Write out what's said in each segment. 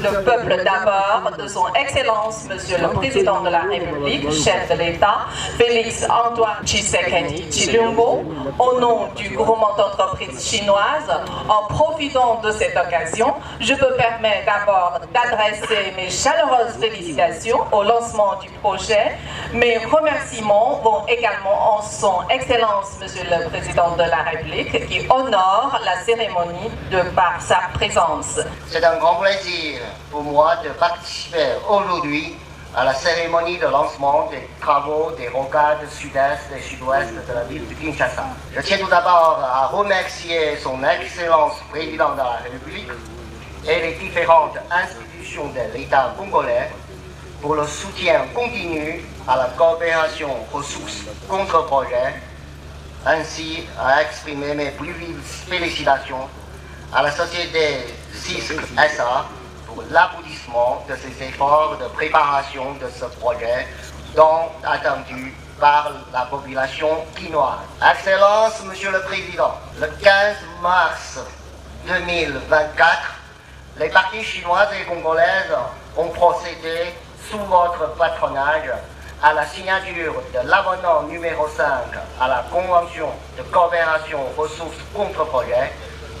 le peuple d'abord, de son Excellence, Monsieur le Président de la République, chef de l'État, Félix Antoine Tshisekedi Tshilombo, au nom du groupement d'entreprises chinoises, en profitant de cette occasion, je me permets d'abord d'adresser mes chaleureuses félicitations au lancement du projet. Mes remerciements vont également en son Excellence, Monsieur le Président de la République, qui honore la cérémonie par sa présence. C'est un grand plaisir pour moi de participer aujourd'hui à la cérémonie de lancement des travaux des rocades sud-est et sud-ouest de la ville de Kinshasa. Je tiens tout d'abord à remercier son Excellence Président de la République et les différentes institutions de l'État congolais pour le soutien continu à la coopération ressources contre-projet, ainsi à exprimer mes plus vives félicitations à la société CISC SA pour l'aboutissement de ces efforts de préparation de ce projet tant attendu par la population quinoise. Excellence, Monsieur le Président, le 15 mars 2024, les parties chinoises et congolaises ont procédé sous votre patronage à la signature de l'avenant numéro 5 à la Convention de coopération ressources contre-projet,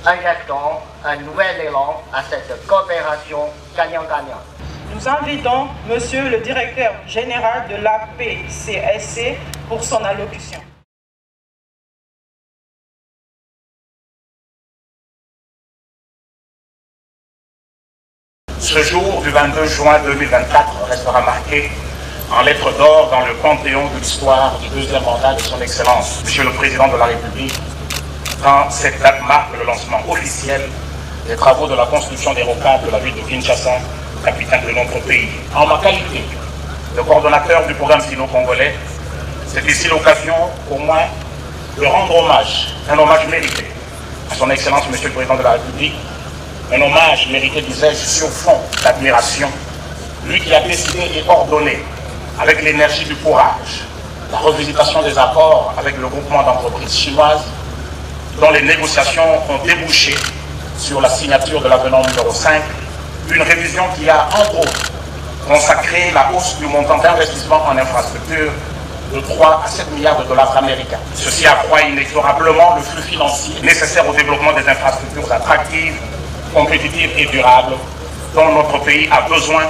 injectant un nouvel élan à cette coopération gagnant-gagnant. Nous invitons Monsieur le Directeur Général de l'APCSC pour son allocution. Ce jour du 22 juin 2024 restera marqué en lettres d'or dans le panthéon de l'histoire du deuxième mandat de son Excellence, Monsieur le Président de la République, quand cette date marque le lancement officiel des travaux de la construction des rocades de la ville de Kinshasa, capitale de notre pays. En ma qualité de coordonnateur du programme sino-congolais, c'est ici l'occasion pour moi de rendre hommage, un hommage mérité à son Excellence Monsieur le Président de la République, un hommage mérité, disais-je, sur fond d'admiration, lui qui a décidé et ordonné, avec l'énergie du courage, la revisitation des accords avec le groupement d'entreprises chinoises, dont les négociations ont débouché sur la signature de l'avenant numéro 5, une révision qui a, entre autres, consacré la hausse du montant d'investissement en infrastructure de 3 à 7 milliards de dollars américains. Ceci accroît inexorablement le flux financier nécessaire au développement des infrastructures attractives, compétitives et durables dont notre pays a besoin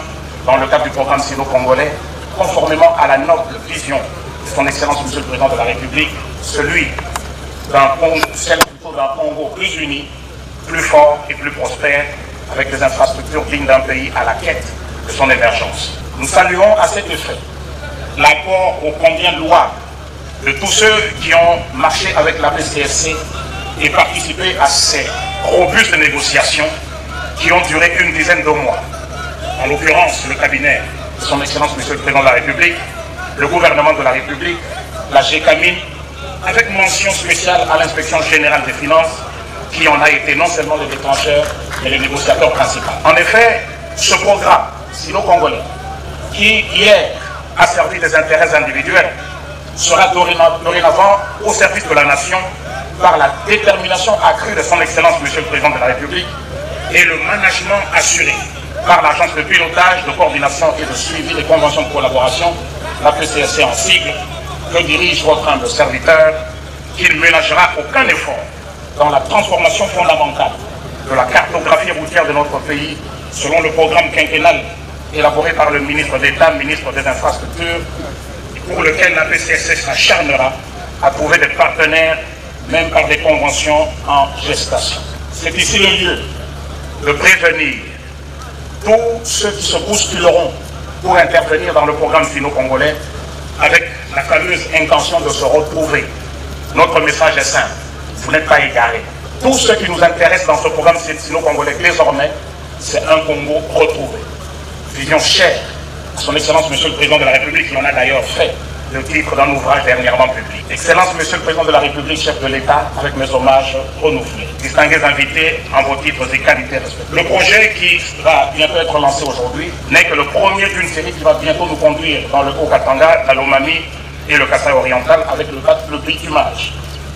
dans le cadre du programme sino-congolais, conformément à la noble vision de son Excellence Monsieur le Président de la République, celui celle plutôt d'un Congo plus uni, plus fort et plus prospère, avec des infrastructures dignes d'un pays à la quête de son émergence. Nous saluons à cet effet l'apport ô combien louable de tous ceux qui ont marché avec la PCSC et participé à ces robustes négociations qui ont duré une dizaine de mois. En l'occurrence, le cabinet de son Excellence Monsieur le Président de la République, le gouvernement de la République, la GECAMIN, avec mention spéciale à l'inspection générale des finances, qui en a été non seulement le déclencheur, mais le négociateur principal. En effet, ce programme sino-congolais, qui hier a servi des intérêts individuels, sera dorénavant au service de la nation par la détermination accrue de son Excellence Monsieur le Président de la République et le management assuré par l'agence de pilotage, de coordination et de suivi des conventions de collaboration, la PCSC en sigle, que dirige votre humble serviteur, qui ne ménagera aucun effort dans la transformation fondamentale de la cartographie routière de notre pays selon le programme quinquennal élaboré par le ministre d'État, ministre des Infrastructures, pour lequel la PCSC s'acharnera à trouver des partenaires, même par des conventions en gestation. C'est ici le lieu de prévenir tous ceux qui se bousculeront pour intervenir dans le programme sino-congolais avec la fameuse intention de se retrouver. Notre message est simple, vous n'êtes pas égarés. Tout ce qui nous intéresse dans ce programme sino-congolais désormais, c'est un Congo retrouvé. Vision chère à son Excellence Monsieur le Président de la République, qui en a d'ailleurs fait le titre d'un ouvrage dernièrement public. Excellence Monsieur le Président de la République, chef de l'État, avec mes hommages renouvelés. Distingués invités en vos titres et qualités respectifs. Le projet qui va bientôt être lancé aujourd'hui n'est que le premier d'une série qui va bientôt nous conduire dans le Haut-Katanga, la Lomami et le Kasaï oriental avec le bitumage.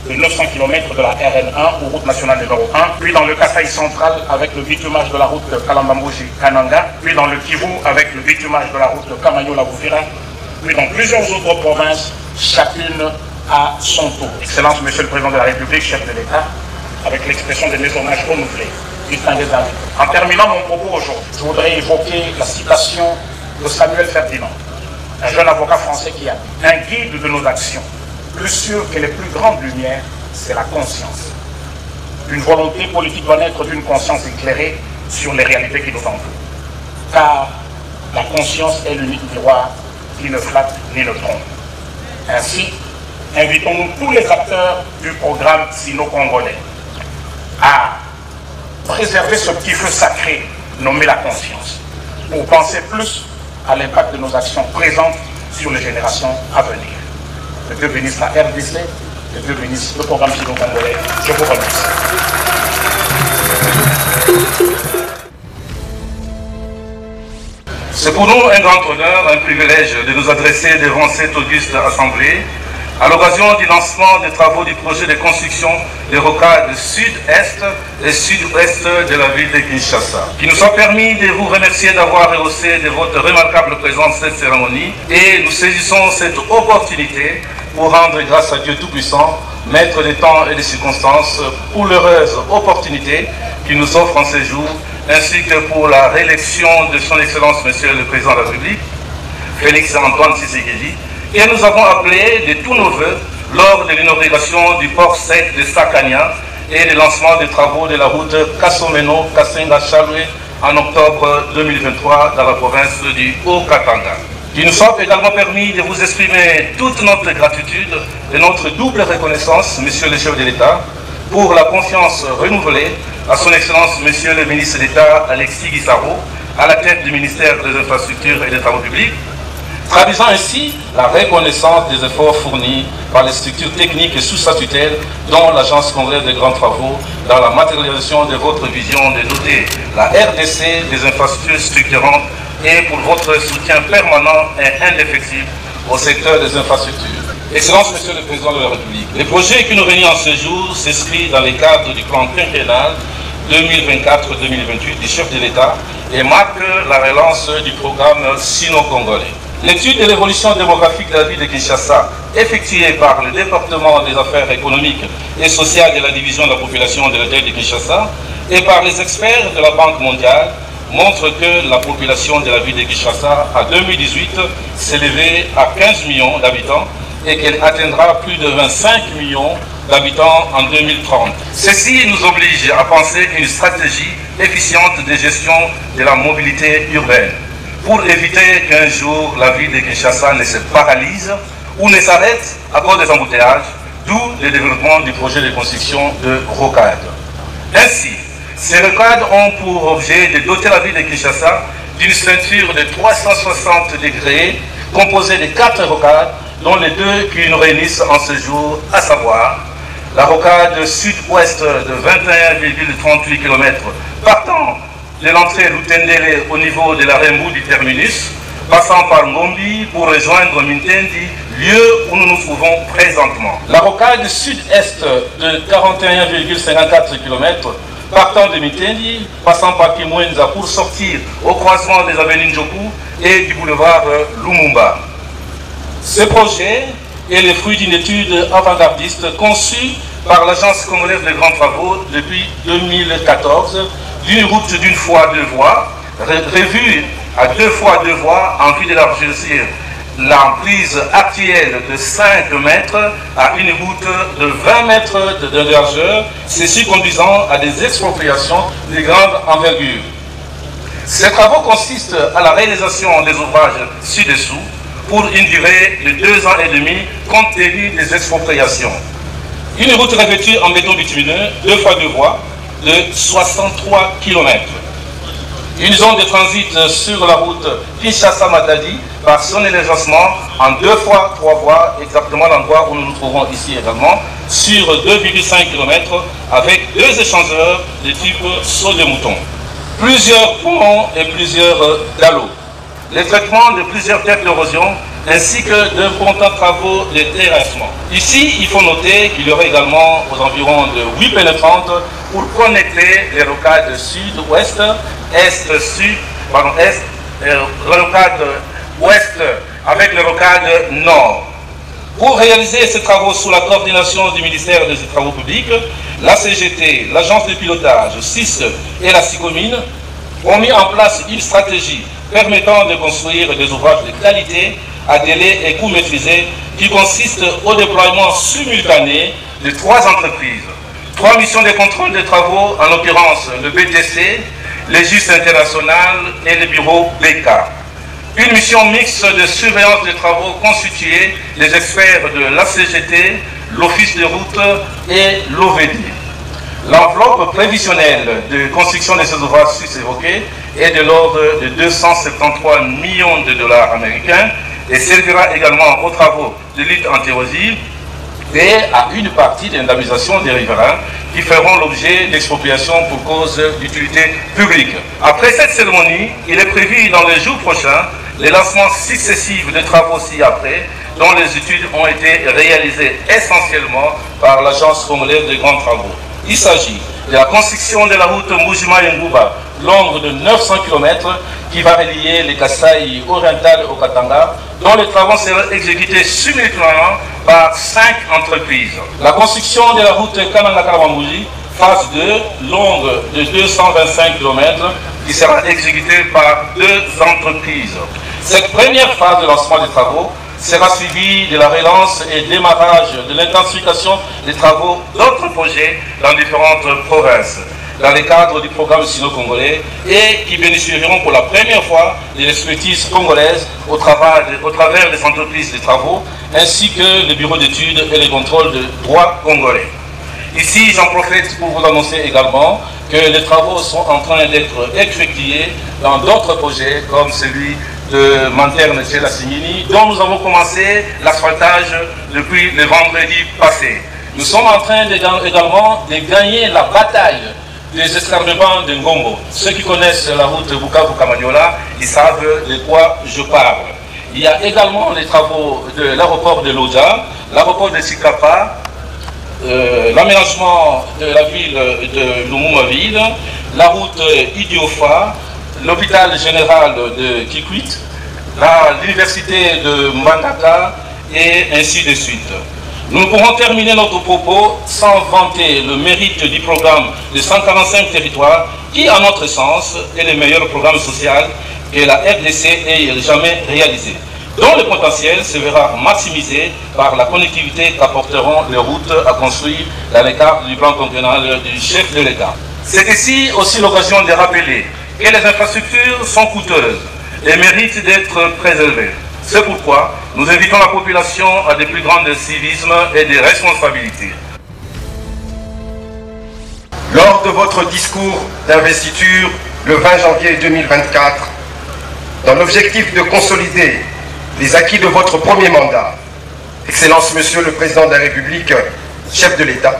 de 900 km de la RN1 ou route nationale numéro 1, puis dans le Kasaï central avec le bitumage de la route Kalambambouji-Kananga, puis dans le Kivu avec le bitumage de la route Kamanyola-Bouvira, puis dans plusieurs autres provinces, chacune à son tour. Excellence, Monsieur le Président de la République, chef de l'État, avec l'expression des mésommages renouvelés. En terminant mon propos aujourd'hui, je voudrais évoquer la citation de Samuel Ferdinand, un jeune avocat français qui a dit « Un guide de nos actions, plus sûr que les plus grandes lumières, c'est la conscience. Une volonté politique doit naître d'une conscience éclairée sur les réalités qui nous entourent. Car la conscience est l'unique miroir qui ne flatte ni ne trompe. Ainsi, invitons-nous tous les acteurs du programme sino-congolais à préserver ce petit feu sacré nommé la conscience, pour penser plus à l'impact de nos actions présentes sur les générations à venir. Que Dieu bénisse la RDC, que Dieu bénisse le programme sino-congolais. Je vous remercie. C'est pour nous un grand honneur, un privilège de nous adresser devant cette auguste assemblée à l'occasion du lancement des travaux du projet de construction des rocades sud-est et sud-ouest de la ville de Kinshasa, qui nous a permis de vous remercier d'avoir rehaussé de votre remarquable présence cette cérémonie, et nous saisissons cette opportunité pour rendre grâce à Dieu Tout-Puissant, maître des temps et des circonstances, pour l'heureuse opportunité qu'il nous offre en ces jours, ainsi que pour la réélection de son Excellence Monsieur le Président de la République, Félix Antoine Tshisekedi, et nous avons appelé de tous nos voeux lors de l'inauguration du port sec de Sakania et le lancement des travaux de la route Kasomeno-Kasenga-Chalwe en octobre 2023 dans la province du Haut-Katanga. Il nous a également permis de vous exprimer toute notre gratitude et notre double reconnaissance, Monsieur le chef de l'État, pour la confiance renouvelée à son Excellence Monsieur le ministre d'État Alexis Guissaro à la tête du ministère des Infrastructures et des Travaux publics, traduisant ainsi la reconnaissance des efforts fournis par les structures techniques sous sa tutelle, dont l'Agence congolaise des grands travaux, dans la matérialisation de votre vision de doter la RDC des infrastructures structurantes et pour votre soutien permanent et indéfectible au secteur des infrastructures. Excellence, Monsieur le Président de la République, le projet qui nous réunit en ce jour s'inscrit dans les cadres du plan quinquennal 2024-2028 du chef de l'État et marque la relance du programme sino-congolais. L'étude de l'évolution démographique de la ville de Kinshasa, effectuée par le département des affaires économiques et sociales de la division de la population de la ville de Kinshasa et par les experts de la Banque mondiale, montre que la population de la ville de Kinshasa en 2018 s'élevait à 15 millions d'habitants et qu'elle atteindra plus de 25 millions d'habitants en 2030. Ceci nous oblige à penser une stratégie efficiente de gestion de la mobilité urbaine, pour éviter qu'un jour la ville de Kinshasa ne se paralyse ou ne s'arrête à cause des embouteillages, d'où le développement du projet de construction de rocades. Ainsi, ces rocades ont pour objet de doter la ville de Kinshasa d'une ceinture de 360 degrés composée de 4 rocades, dont les 2 qui nous réunissent en ce jour, à savoir la rocade sud-ouest de 21,38 km partant de l'entrée Lutendele au niveau de la Rembu du terminus, passant par Ngombi pour rejoindre Mintendi, lieu où nous nous trouvons présentement. La rocade sud-est de 41,54 km partant de Mintendi, passant par Kimwenza pour sortir au croisement des avenues Njoku et du boulevard Lumumba. Ce projet est le fruit d'une étude avant-gardiste conçue par l'Agence congolaise des grands travaux depuis 2014, d'une route d'une fois 2 voies, revue à 2 fois 2 voies en vue d'élargir l'emprise actuelle de 5 mètres à une route de 20 mètres de largeur, ceci conduisant à des expropriations de grande envergure. Ces travaux consistent à la réalisation des ouvrages ci-dessous pour une durée de 2 ans et demi compte tenu des expropriations. Une route revêtue en béton bitumineux, 2 fois 2 voies, de 63 km. Une zone de transit sur la route Kinshasa-Matadi par son élargissement en 2 fois 3 voies, exactement l'endroit où nous nous trouvons ici également, sur 2,5 km avec 2 échangeurs de type saut de mouton. Plusieurs ponts et plusieurs dallots. Le traitement de plusieurs têtes d'érosion ainsi que d'importants travaux de terrassement. Ici, il faut noter qu'il y aurait également aux environs de 8 pénétrantes pour connecter les rocades sud-ouest, est-sud, pardon, est, les rocades ouest avec les rocades nord. Pour réaliser ces travaux sous la coordination du ministère des Travaux publics, la CGT, l'agence de pilotage, SIS et la SICOMINE ont mis en place une stratégie permettant de construire des ouvrages de qualité à délai et coût maîtrisés qui consiste au déploiement simultané de 3 entreprises, 3 missions de contrôle des travaux, en l'occurrence le BTC, les Justes International et le bureau BK. Une mission mixte de surveillance des travaux constituée des experts de la CGT, l'Office de route et l'OVD. L'enveloppe prévisionnelle de construction de ces ouvrages sus-évoqués est de l'ordre de 273 millions de dollars américains et servira également aux travaux de lutte anti-érosive et à une partie d'indemnisation des riverains qui feront l'objet d'expropriation pour cause d'utilité publique. Après cette cérémonie, il est prévu dans les jours prochains les lancements successifs de travaux ci-après, dont les études ont été réalisées essentiellement par l'Agence congolaise des grands travaux. Il s'agit de la construction de la route Mujima-Yengouba, longue de 900 km, qui va relier les Kasaï orientales au Katanga, dont les travaux seront exécutés simultanément par 5 entreprises. La construction de la route Kananga-Karamambouji, phase 2, longue de 225 km, qui sera exécutée par 2 entreprises. Cette première phase de lancement des travaux sera suivie de la relance et démarrage de l'intensification des travaux d'autres projets dans différentes provinces, dans le cadre du programme sino-congolais et qui bénéficieront pour la première fois de l'expertise congolaise au travers des entreprises de travaux, ainsi que le bureau d'études et les contrôles de droit congolais. Ici, j'en profite pour vous annoncer également que les travaux sont en train d'être effectués dans d'autres projets comme celui de Manterne chez la Signini, dont nous avons commencé l'asphaltage depuis le vendredi passé. Nous sommes en train également de gagner la bataille des escarpements de Ngombo. Ceux qui connaissent la route Bukavu-Kamaniola, ils savent de quoi je parle. Il y a également les travaux de l'aéroport de Lodja, l'aéroport de Sikapa, l'aménagement de la ville de Lumumaville, la route Idiofa, l'hôpital général de Kikwit, l'université de Mbandaka et ainsi de suite. Nous ne pourrons terminer notre propos sans vanter le mérite du programme de 145 territoires qui, à notre sens, est le meilleur programme social que la RDC ait jamais réalisé, dont le potentiel se verra maximisé par la connectivité qu'apporteront les routes à construire dans le cadre du plan quinquennal du chef de l'État. C'est ici aussi l'occasion de rappeler que les infrastructures sont coûteuses et méritent d'être préservées. C'est pourquoi nous invitons la population à de plus grands civisme et de responsabilités. Lors de votre discours d'investiture le 20 janvier 2024, dans l'objectif de consolider les acquis de votre premier mandat, Excellence Monsieur le Président de la République, chef de l'État,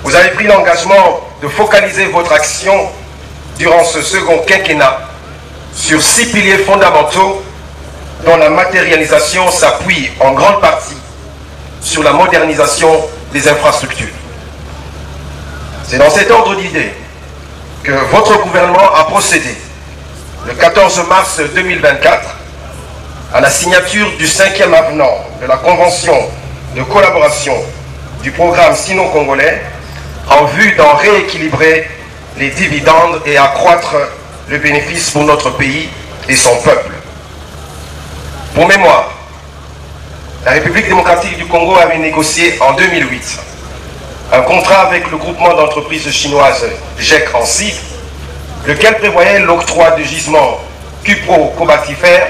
vous avez pris l'engagement de focaliser votre action durant ce second quinquennat sur 6 piliers fondamentaux dont la matérialisation s'appuie en grande partie sur la modernisation des infrastructures. C'est dans cet ordre d'idées que votre gouvernement a procédé le 14 mars 2024 à la signature du 5e avenant de la Convention de collaboration du programme sino-congolais en vue d'en rééquilibrer les dividendes et accroître le bénéfice pour notre pays et son peuple. Pour mémoire, la République démocratique du Congo avait négocié en 2008 un contrat avec le groupement d'entreprises chinoises GEC en sigle, lequel prévoyait l'octroi de gisements cupro-cobatifères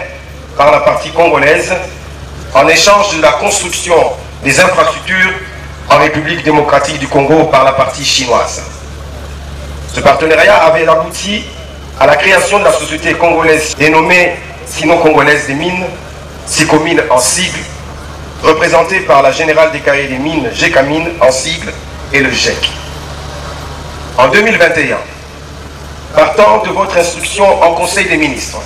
par la partie congolaise en échange de la construction des infrastructures en République démocratique du Congo par la partie chinoise. Ce partenariat avait abouti à la création de la société congolaise dénommée Sino-Congolaise des Mines, SICOMINE en sigle, représentée par la Générale des Carriers des Mines, GECAMINE en sigle, et le GEC. En 2021, partant de votre instruction en Conseil des ministres,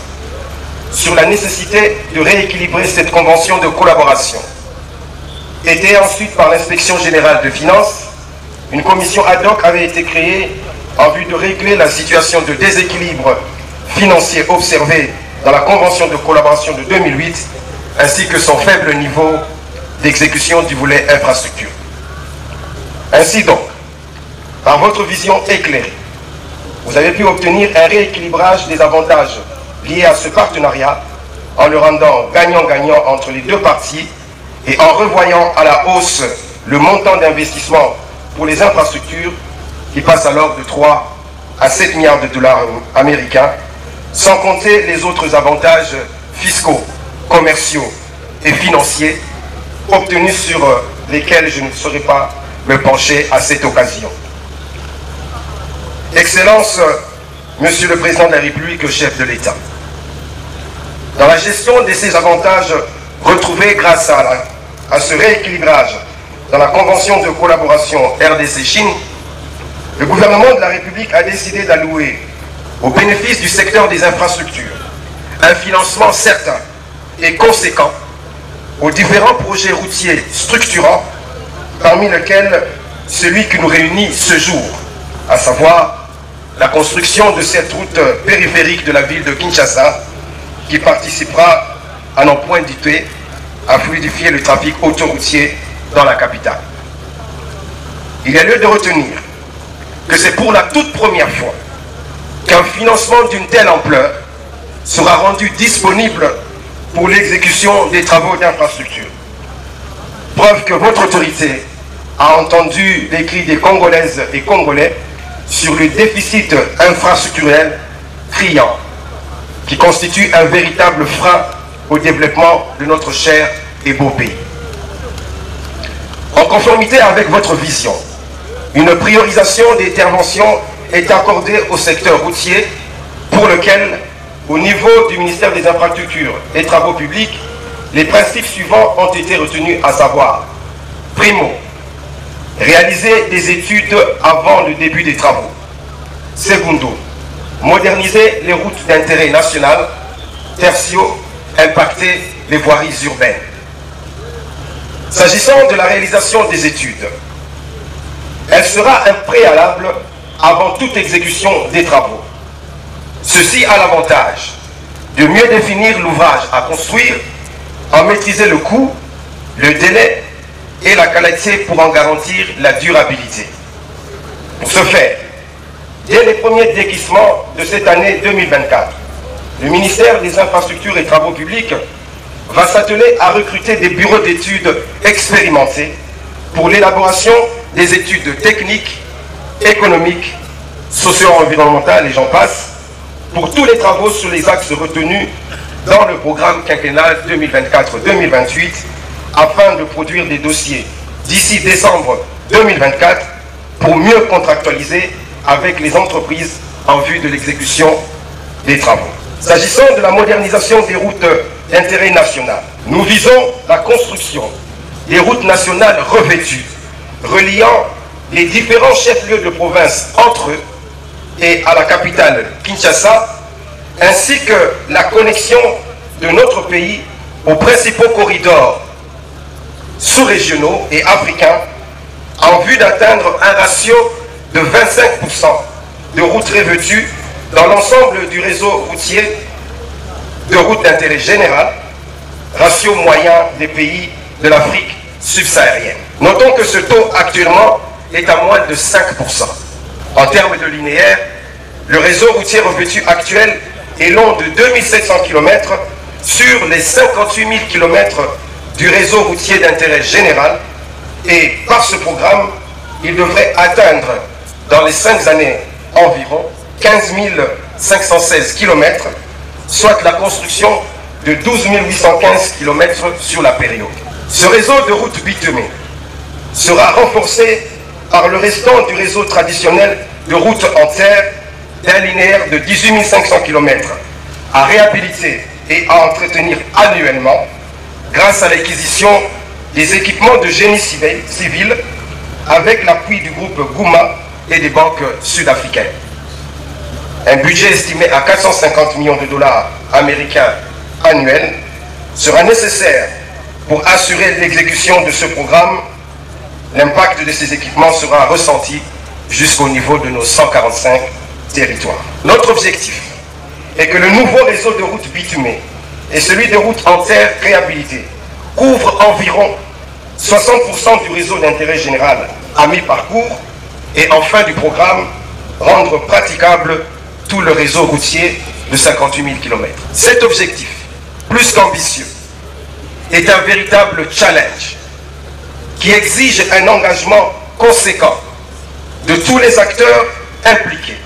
sur la nécessité de rééquilibrer cette convention de collaboration. Aidée ensuite par l'Inspection générale de finances, une commission ad hoc avait été créée en vue de régler la situation de déséquilibre financier observé dans la convention de collaboration de 2008, ainsi que son faible niveau d'exécution du volet infrastructure. Ainsi donc, par votre vision éclairée, vous avez pu obtenir un rééquilibrage des avantages liés à ce partenariat en le rendant gagnant-gagnant entre les deux parties et en revoyant à la hausse le montant d'investissement pour les infrastructures qui passe alors de 3 à 7 milliards de dollars américains, sans compter les autres avantages fiscaux, commerciaux et financiers obtenus sur lesquels je ne saurais pas me pencher à cette occasion. Excellence, Monsieur le Président de la République, chef de l'État, dans la gestion de ces avantages retrouvés grâce à ce rééquilibrage dans la convention de collaboration RDC-Chine, le gouvernement de la République a décidé d'allouer au bénéfice du secteur des infrastructures un financement certain et conséquent aux différents projets routiers structurants, parmi lesquels celui qui nous réunit ce jour, à savoir la construction de cette route périphérique de la ville de Kinshasa, qui participera à nos points d'IT à fluidifier le trafic autoroutier dans la capitale. Il y a lieu de retenir que c'est pour la toute première fois qu'un financement d'une telle ampleur sera rendu disponible pour l'exécution des travaux d'infrastructure. Preuve que votre autorité a entendu les cris des Congolaises et Congolais sur le déficit infrastructurel criant qui constitue un véritable frein au développement de notre cher et beau pays. En conformité avec votre vision, une priorisation d'intervention est accordée au secteur routier pour lequel, au niveau du ministère des Infrastructures et Travaux Publics, les principes suivants ont été retenus, à savoir: primo, réaliser des études avant le début des travaux. Secondo, moderniser les routes d'intérêt national. Tertio, impacter les voiries urbaines. S'agissant de la réalisation des études, elle sera un préalable avant toute exécution des travaux. Ceci a l'avantage de mieux définir l'ouvrage à construire, en maîtriser le coût, le délai et la qualité pour en garantir la durabilité. Pour ce faire, dès les premiers déguisements de cette année 2024, le ministère des Infrastructures et Travaux Publics va s'atteler à recruter des bureaux d'études expérimentés pour l'élaboration des études techniques, économiques, socio-environnementales et j'en passe, pour tous les travaux sur les axes retenus dans le programme quinquennal 2024-2028 afin de produire des dossiers d'ici décembre 2024 pour mieux contractualiser avec les entreprises en vue de l'exécution des travaux. S'agissant de la modernisation des routes d'intérêt national, nous visons la construction des routes nationales revêtues, reliant les différents chefs-lieux de province entre eux et à la capitale Kinshasa, ainsi que la connexion de notre pays aux principaux corridors sous-régionaux et africains en vue d'atteindre un ratio de 25% de routes revêtues dans l'ensemble du réseau routier de routes d'intérêt général, ratio moyen des pays de l'Afrique subsaharienne. Notons que ce taux actuellement est à moins de 5%. En termes de linéaire, le réseau routier revêtu actuel est long de 2700 km sur les 58 000 km du réseau routier d'intérêt général et par ce programme, il devrait atteindre dans les 5 années environ 15 516 km, soit la construction de 12 815 km sur la période. Ce réseau de routes bitumées sera renforcé par le restant du réseau traditionnel de routes en terre d'un linéaire de 18 500 km à réhabiliter et à entretenir annuellement grâce à l'acquisition des équipements de génie civil avec l'appui du groupe Gouma et des banques sud-africaines. Un budget estimé à 450 millions de dollars américains annuel sera nécessaire pour assurer l'exécution de ce programme. L'impact de ces équipements sera ressenti jusqu'au niveau de nos 145 territoires. Notre objectif est que le nouveau réseau de routes bitumées et celui de routes en terre réhabilitées couvrent environ 60% du réseau d'intérêt général à mi-parcours et en fin du programme, rendre praticable tout le réseau routier de 58 000 km. Cet objectif, plus qu'ambitieux, est un véritable challenge qui exige un engagement conséquent de tous les acteurs impliqués,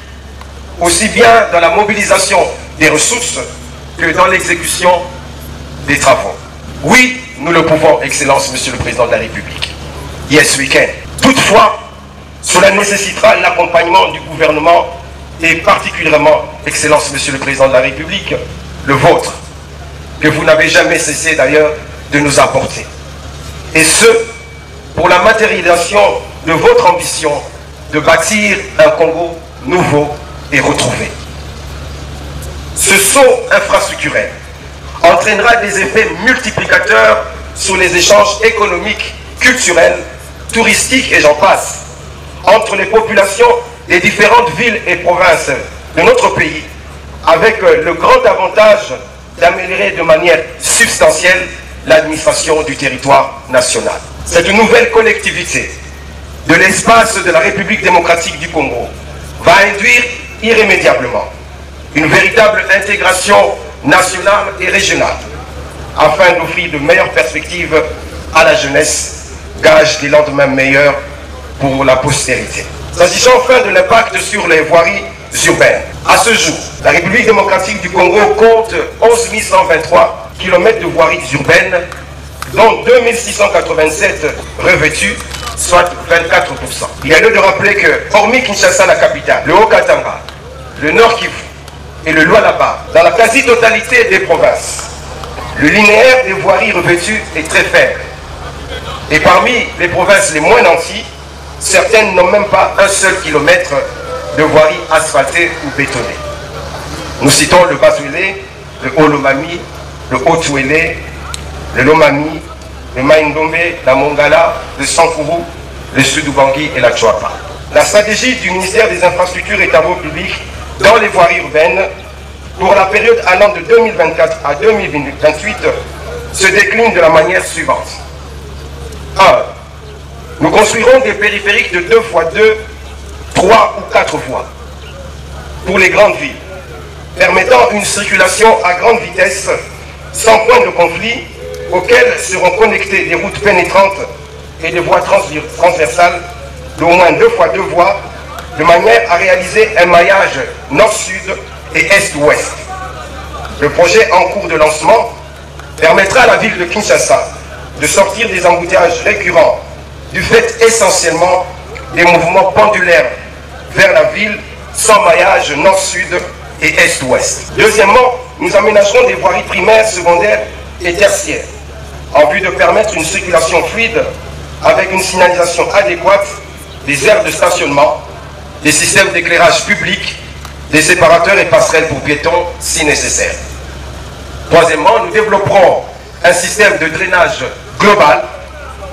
aussi bien dans la mobilisation des ressources que dans l'exécution des travaux. Oui, nous le pouvons, Excellence, Monsieur le Président de la République. Yes, we can. Toutefois, cela nécessitera l'accompagnement du gouvernement et particulièrement, Excellence, Monsieur le Président de la République, le vôtre, que vous n'avez jamais cessé d'ailleurs de nous apporter. Et ce, pour la matérialisation de votre ambition de bâtir un Congo nouveau et retrouvé. Ce saut infrastructurel entraînera des effets multiplicateurs sur les échanges économiques, culturels, touristiques et j'en passe, entre les populations des différentes villes et provinces de notre pays, avec le grand avantage d'améliorer de manière substantielle l'administration du territoire national. Cette nouvelle collectivité de l'espace de la République démocratique du Congo va induire irrémédiablement une véritable intégration nationale et régionale afin d'offrir de meilleures perspectives à la jeunesse, gage des lendemains meilleurs pour la postérité. S'agissant enfin de l'impact sur les voiries urbaines, à ce jour, la République démocratique du Congo compte 11 123 km de voiries urbaines, dont 2687 revêtues, soit 24%. Il y a lieu de rappeler que, hormis Kinshasa, la capitale, le Haut-Katanga, le Nord Kivu et le Lualaba, dans la quasi-totalité des provinces, le linéaire des voiries revêtues est très faible. Et parmi les provinces les moins nanties, certaines n'ont même pas un seul kilomètre de voirie asphaltée ou bétonnée. Nous citons le Basuélé, le Haut-Lomami, le Haut-Touélé, le Lomami, le Maïndombe, la Mongala, le Sankourou, le Sud-Ubangui et la Chouapa. La stratégie du ministère des Infrastructures et Travaux Publics dans les voiries urbaines pour la période allant de 2024 à 2028 se décline de la manière suivante. 1. Nous construirons des périphériques de 2x2, 3 ou 4 voies pour les grandes villes, permettant une circulation à grande vitesse sans point de conflit, auxquelles seront connectées des routes pénétrantes et des voies transversales d'au moins 2x2 voies, de manière à réaliser un maillage nord-sud et est-ouest. Le projet en cours de lancement permettra à la ville de Kinshasa de sortir des embouteillages récurrents du fait essentiellement des mouvements pendulaires vers la ville sans maillage nord-sud et est-ouest. Deuxièmement, nous aménagerons des voiries primaires, secondaires et tertiaires en vue de permettre une circulation fluide avec une signalisation adéquate des aires de stationnement, des systèmes d'éclairage public, des séparateurs et passerelles pour piétons si nécessaire. Troisièmement, nous développerons un système de drainage global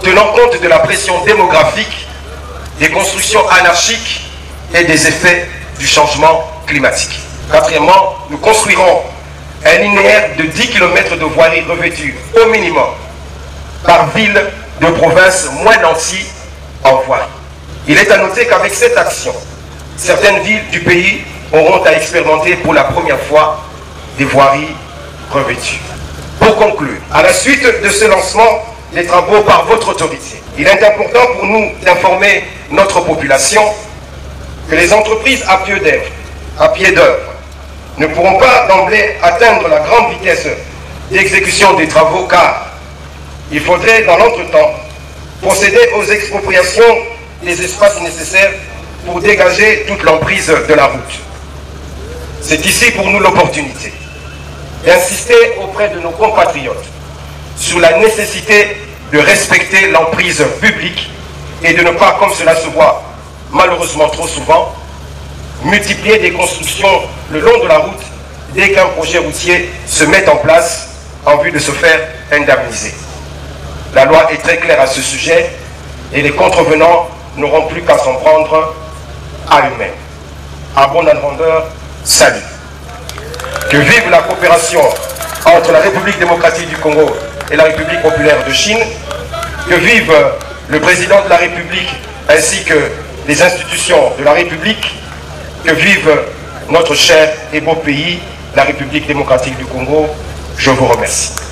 tenant compte de la pression démographique, des constructions anarchiques et des effets du changement climatique. Quatrièmement, nous construirons un linéaire de 10 km de voiries revêtues au minimum par ville de province moins nanties en voirie. Il est à noter qu'avec cette action, certaines villes du pays auront à expérimenter pour la première fois des voiries revêtues. Pour conclure, à la suite de ce lancement des travaux par votre autorité, il est important pour nous d'informer notre population que les entreprises à pied d'œuvre ne pourront pas d'emblée atteindre la grande vitesse d'exécution des travaux car il faudrait dans l'entretemps procéder aux expropriations des espaces nécessaires pour dégager toute l'emprise de la route. C'est ici pour nous l'opportunité d'insister auprès de nos compatriotes sur la nécessité de respecter l'emprise publique et de ne pas, comme cela se voit malheureusement trop souvent, multiplier des constructions le long de la route dès qu'un projet routier se met en place en vue de se faire indemniser. La loi est très claire à ce sujet et les contrevenants n'auront plus qu'à s'en prendre à eux-mêmes. À bon entendeur, salut. Que vive la coopération entre la République démocratique du Congo et la République populaire de Chine. Que vive le président de la République ainsi que les institutions de la République. Que vive notre cher et beau pays, la République démocratique du Congo. Je vous remercie.